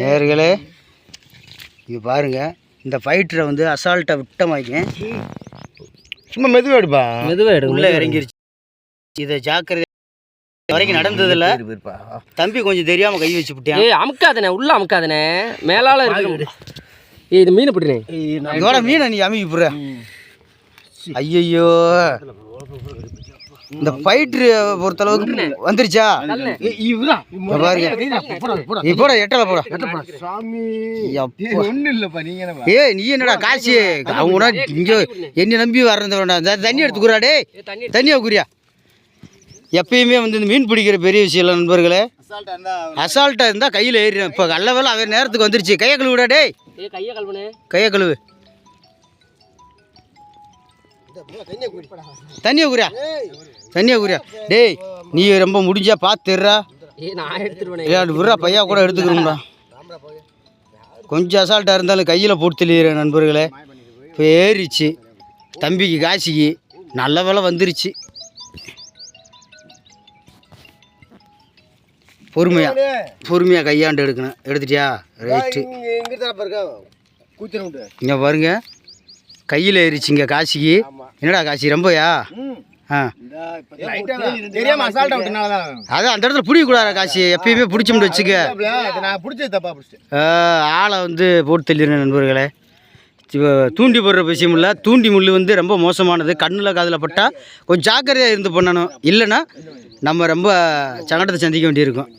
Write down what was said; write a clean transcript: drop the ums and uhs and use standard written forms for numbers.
நேர்களே இது பாருங்க, இந்த ஃபைட்டரை வந்து அசால்ட்டை விட்டமாக்கேன். சும்மா மெதுவாக எடுப்பா, மெதுவாக எடு, உள்ளே இறங்கிருச்சு. இதை ஜாக்கிரதை வரைக்கும் நடந்ததில்ல. தம்பி கொஞ்சம் தெரியாமல் கை வச்சு விட்டேன். அமுக்காதனே, உள்ள அமுக்காதனே, மேலால இருக்கு. இது மீனை பிடினே, இதோட மீனை நீ அமைக்க போடுற. ஐயோ, இந்த ஃபைட்ரு பொறுத்தளவுக்கு வந்துருச்சா பாருங்க. நீ போட எட்டலை போட. ஏய் நீ என்னடா காசு அவங்க இங்கே என்ன நம்பி வர்றது வேண்டாம். தண்ணி எடுத்துக்குறா, டே தண்ணியா குறியா. எப்பயுமே வந்து இந்த மீன் பிடிக்கிற பெரிய விஷயம் இல்லை நண்பர்களே. அசால்ட்டாக இருந்தால் கையில் ஏறிடும். இப்போ நல்ல வேலை அவர் நேரத்துக்கு வந்துருச்சு. கையை கழுவுடா, டே கையை கழுவு. தண்ணியை குறியா, தண்ணியை குறியா. டேய் நீ ரொம்ப முடிஞ்சா பார்த்துடுறா. விட்றா, பையா கூட எடுத்துக்கிறோம்டா. கொஞ்சம் அசால்ட்டாக இருந்தாலும் கையில் போட்டு தெளிகிறேன் நண்பர்களே. இப்போ ஏறிச்சு தம்பிக்கு காசிக்கு. நல்ல வேலை வந்துருச்சு. பொறுமையாக கையாண்டு எடுக்கணும். எடுத்துட்டியா? ரைட்டு. இங்கே பாருங்க, கையில் ஏறிச்சிங்க காசிக்கு. என்னடா காசி ரொம்பயா? அதான் அந்த இடத்துல பிடிக்கக்கூடாது காசி. எப்பயுமே பிடிச்சோம்னு வச்சுக்க. ஆளை வந்து போட்டு தள்ளிடுறேன் நண்பர்களே. தூண்டி போடுற விஷயம் இல்லை. தூண்டி முள் வந்து ரொம்ப மோசமானது. கண்ணில் காதில் பட்டால் கொஞ்சம் ஜாக்கிரதையாக இருந்து பண்ணணும். இல்லைன்னா நம்ம ரொம்ப சங்கடத்தை சந்திக்க வேண்டியிருக்கும்.